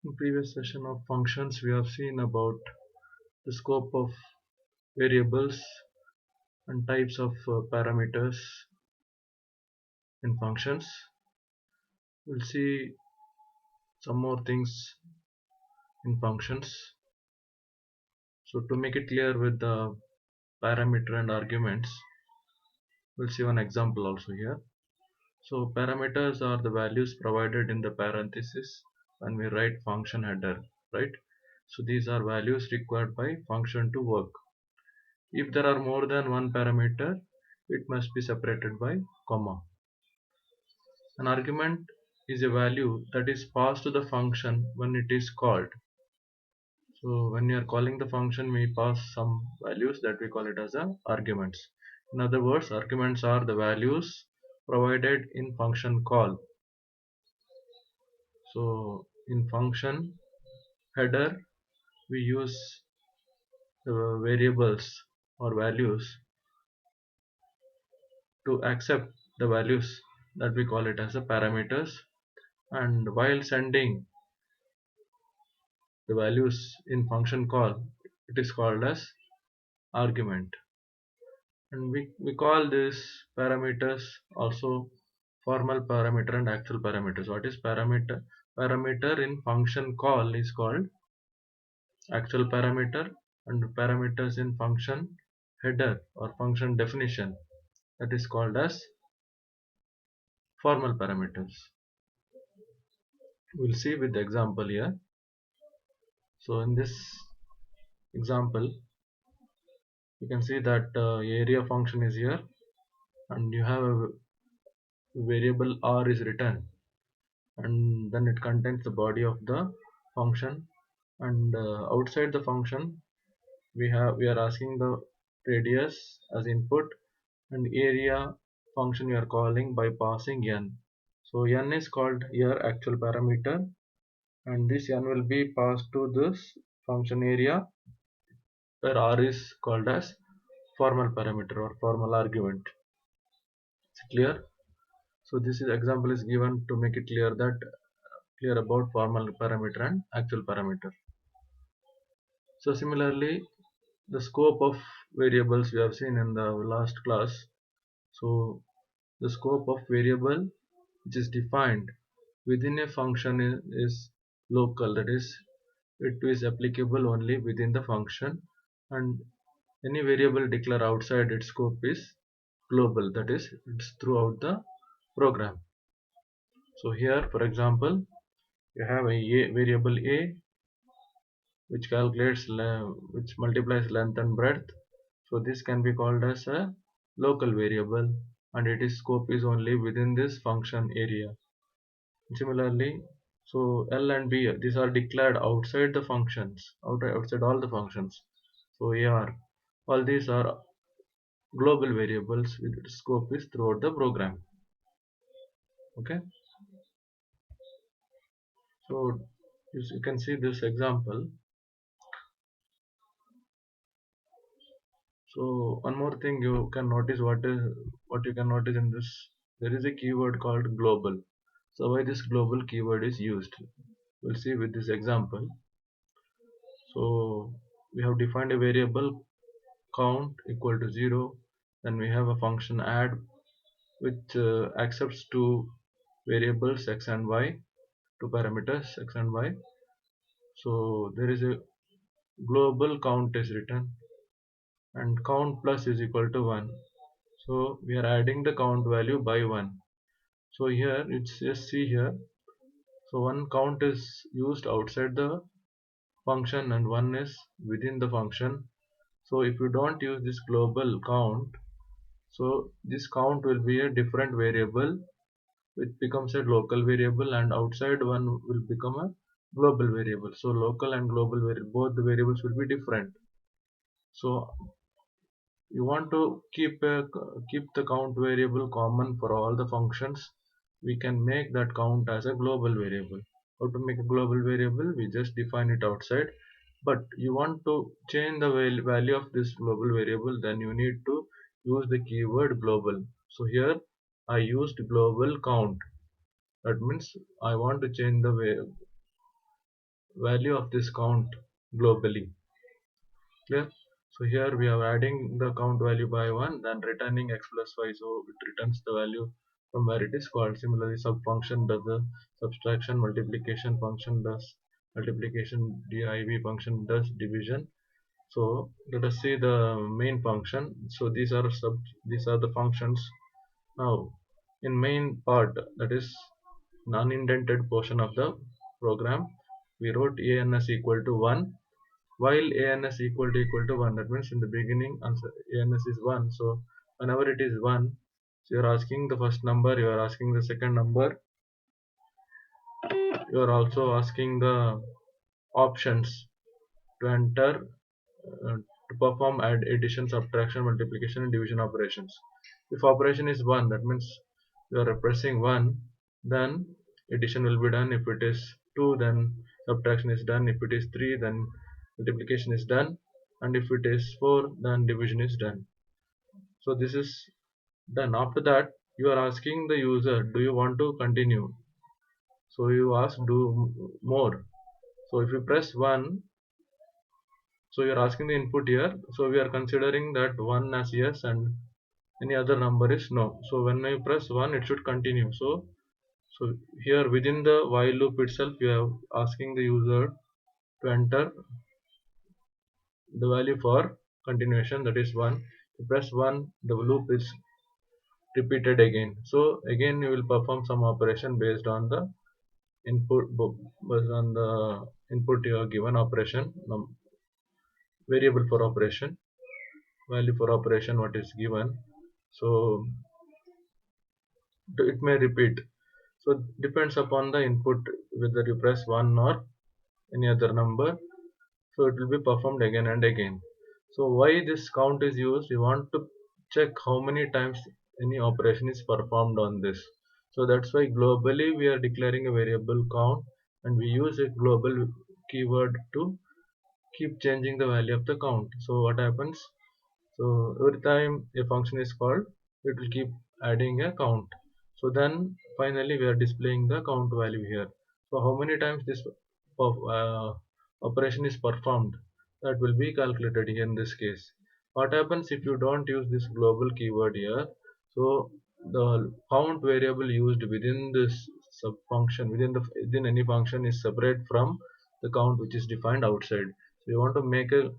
In previous session of functions, we have seen about the scope of variables and types of parameters in functions. We'll see some more things in functions. So to make it clear with the parameter and arguments, we'll see one example also here. So parameters are the values provided in the parenthesis when we write function header, right? So these are values required by function to work. If there are more than one parameter, it must be separated by comma. An argument is a value that is passed to the function when it is called. So when you are calling the function, we pass some values that we call it as a arguments. In other words, arguments are the values provided in function call. So in function header, we use the variables or values to accept the values that we call it as a parameters, and while sending the values in function call, it is called as argument. And we call these parameters also formal parameter and actual parameters. What is parameter? Parameter in function call is called actual parameter, and parameters in function header or function definition, that is called as formal parameters. We'll see with the example here. So in this example, you can see that area function is here, and you have a variable r is written, and then it contains the body of the function, and outside the function we are asking the radius as input, and area function you are calling by passing n. So n is called here actual parameter, and this n will be passed to this function area, where r is called as formal parameter or formal argument. It's clear? So this is example is given to make it clear about formal parameter and actual parameter. So similarly, the scope of variables we have seen in the last class. So the scope of variable which is defined within a function is local, that is, it is applicable only within the function, and any variable declared outside its scope is global, that is, it's throughout the program. So here, for example, you have a variable a which which multiplies length and breadth. So this can be called as a local variable, and its scope is only within this function area. Similarly, so L and B, these are declared outside the functions, outside all the functions. So here, all these are global variables with its scope is throughout the program. Okay, so you can see this example. So one more thing you can notice, what you can notice in this, there is a keyword called global. So why this global keyword is used, we'll see with this example. So we have defined a variable count equal to 0, then we have a function add which accepts two variables x and y, two parameters x and y. So there is a global count is written, and count plus is equal to 1. So we are adding the count value by 1. So here it's just see here, so one count is used outside the function and one is within the function. So if you don't use this global count, so this count will be a different variable which becomes a local variable, and outside one will become a global variable. So local and global both the variables will be different. So you want to keep the count variable common for all the functions, we can make that count as a global variable. How to make a global variable? We just define it outside, but you want to change the value of this global variable, then you need to use the keyword global. So here I used global count, that means I want to change the value of this count globally. Clear? So here we are adding the count value by 1, then returning x plus y, so it returns the value from where it is called. Similarly, sub function does the subtraction, multiplication function does multiplication, div function does division. So let us see the main function. So these are the functions. Now in main part, that is non-indented portion of the program, we wrote ans equal to 1, while ans equal to 1. That means in the beginning answer ans is 1, so whenever it is 1, so you are asking the first number, you are asking the second number, you are also asking the options to enter, to perform add, addition, subtraction, multiplication and division operations. If operation is 1, that means you are pressing 1, then addition will be done. If it is 2, then subtraction is done. If it is 3, then multiplication is done, and if it is 4, then division is done. So this is done. After that, you are asking the user, do you want to continue? So you ask do more. So if you press 1, so you are asking the input here, so we are considering that 1 as yes and any other number is no. So when I press 1, it should continue. So here within the while loop itself, you are asking the user to enter the value for continuation, that is 1. You press 1, the loop is repeated again. So again you will perform some operation based on the based on the input you are given, operation variable for operation, value for operation what is given. So it may repeat. So depends upon the input whether you press 1 or any other number. So it will be performed again and again. So why this count is used? We want to check how many times any operation is performed on this. So that's why globally we are declaring a variable count, and we use a global keyword to keep changing the value of the count. So what happens? So every time a function is called, it will keep adding a count. So then finally we are displaying the count value here. So how many times this operation is performed, that will be calculated here in this case. What happens if you don't use this global keyword here? So the count variable used within this sub function, within any function, is separate from the count which is defined outside. So you want to make a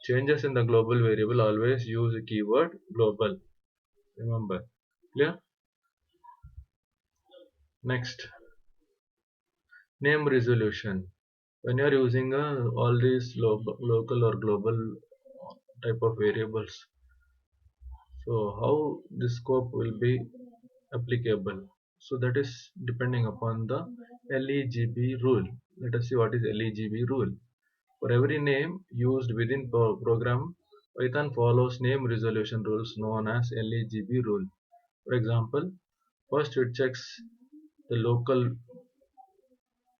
changes in the global variable, always use the keyword global. Remember. Clear? Next, name resolution. When you are using all these local or global type of variables, so how the scope will be applicable? So that is depending upon the LEGB rule. Let us see what is LEGB rule. For every name used within program, Python follows name resolution rules known as LEGB rule. For example, first it checks the local,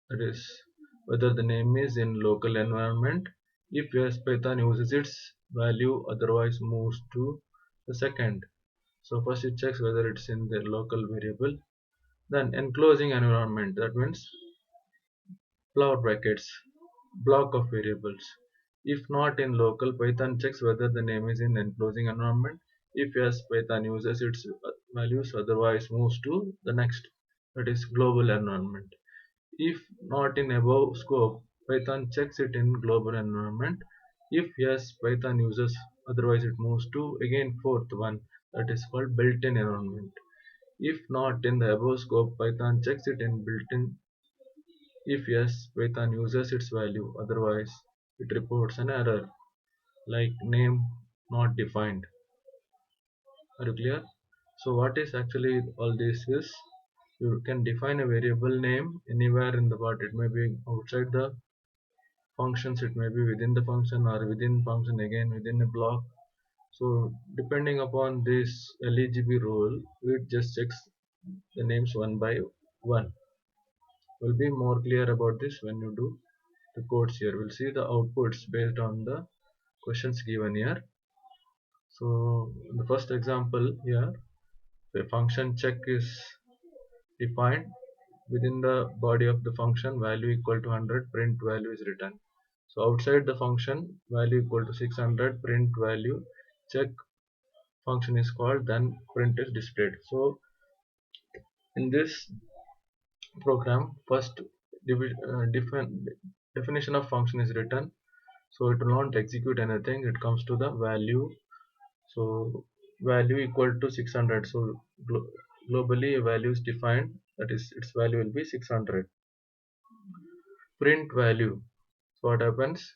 that is whether the name is in local environment. If yes, Python uses its value, otherwise moves to the second. So first it checks whether it's in the local variable. Then enclosing environment, that means flower brackets, block of variables. If not in local, Python checks whether the name is in enclosing environment. If yes, Python uses its values, otherwise moves to the next, that is global environment. If not in above scope, Python checks it in global environment. If yes, Python uses, otherwise it moves to again fourth one, that is called built-in environment. If not in the above scope, Python checks it in built-in. If yes, Python uses its value, otherwise it reports an error like name not defined. Are you clear? So what is actually all this is, you can define a variable name anywhere in the part. It may be outside the functions, it may be within the function, or within function again within a block. So depending upon this LEGB rule, it just checks the names one by one. We'll be more clear about this when you do the codes here. We'll see the outputs based on the questions given here. So the first example here, the function check is defined. within the body of the function value equal to 100, print value is written. So outside the function value equal to 600, print value, check function is called, then print is displayed. So in this program, first definition of function is written, so it will not execute anything, it comes to the value. So value equal to 600, so globally a value is defined, that is its value will be 600. Print value, so what happens,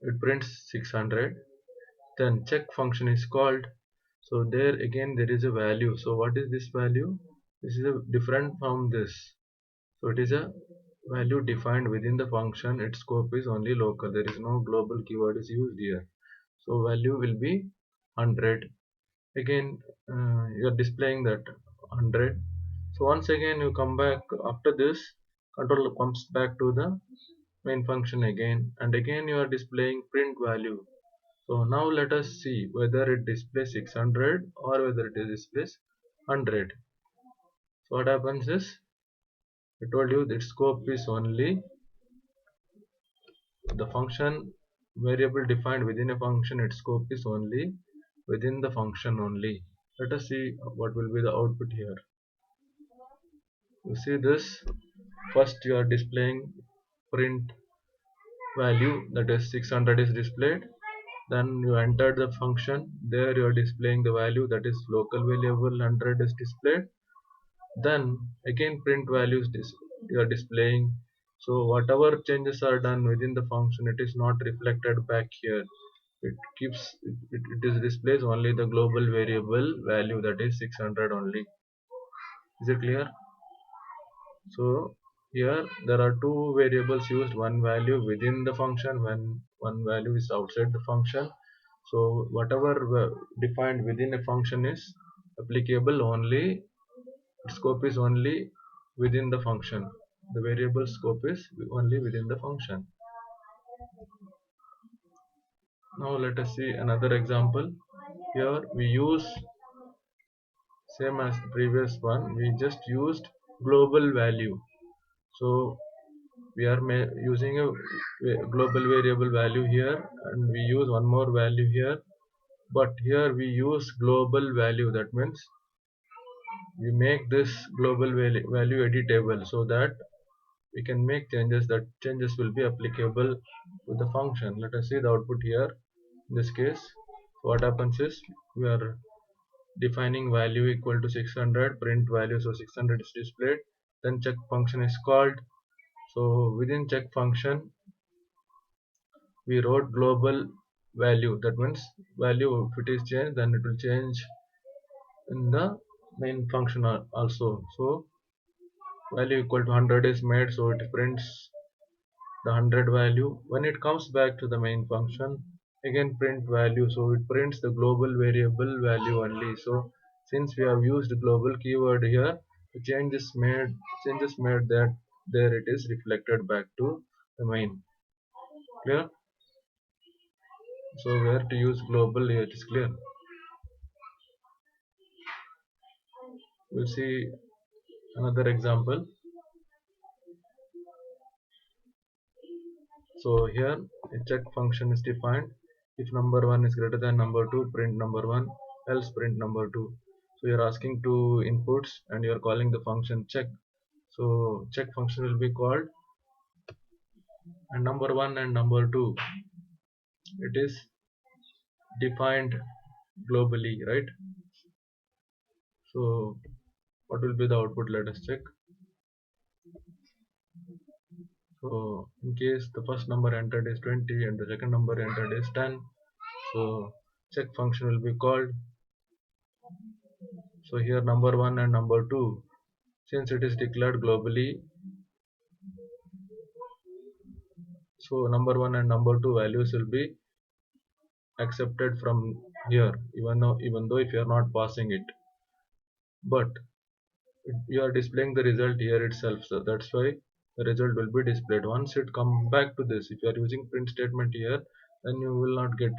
it prints 600, then check function is called. So there again there is a value, so what is this value, this is a different from this. So it is a value defined within the function, its scope is only local, there is no global keyword is used here. So value will be 100. Again you are displaying that 100. So once again you come back, after this control comes back to the main function again, and again you are displaying print value. So now let us see whether it displays 600 or whether it displays 100. So what happens is, I told you that scope is only the function variable defined within a function, its scope is only within the function only. Let us see what will be the output here. You see this, first you are displaying print value, that is 600 is displayed, then you enter the function, there you are displaying the value, that is local variable 100 is displayed, then again print values you are displaying. So whatever changes are done within the function, it is not reflected back here, it keeps it is displays only the global variable value, that is 600 only. Is it clear? So here there are two variables used, one value within the function, when one value is outside the function. So whatever defined within a function is applicable only, scope is only within the function, the variable scope is only within the function. Now let us see another example. Here we use same as the previous one, we just used global value. So we are using a global variable value here, and we use one more value here, but here we use global value, that means we make this global value editable, so that we can make changes, that changes will be applicable to the function. Let us see the output here. In this case what happens is, we are defining value equal to 600, print value, so 600 is displayed, then check function is called. So within check function we wrote global value, that means value if it is changed, then it will change in the main function also. So value equal to 100 is made, so it prints the 100 value. When it comes back to the main function, again print value, so it prints the global variable value only. So since we have used global keyword here, the changes made that there it is reflected back to the main. Clear? So where to use global, it is clear. We'll see another example. So here a check function is defined, if number 1 is greater than number 2, print number 1, else print number 2. So you're asking two inputs and you're calling the function check. So check function will be called, and number 1 and number 2, it is defined globally, right? So what will be the output, let us check. So in case the first number entered is 20 and the second number entered is 10, so check function will be called. So here number 1 and number 2, since it is declared globally, so number 1 and number 2 values will be accepted from here, even though if you are not passing it, but you are displaying the result here itself, so that's why the result will be displayed. Once it come back to this, if you are using print statement here, then you will not get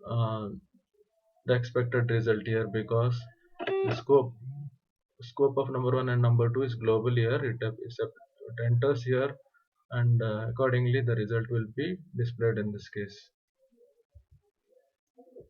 uh, the expected result here, because the scope scope of number 1 and number 2 is global here. It enters here, and accordingly the result will be displayed in this case.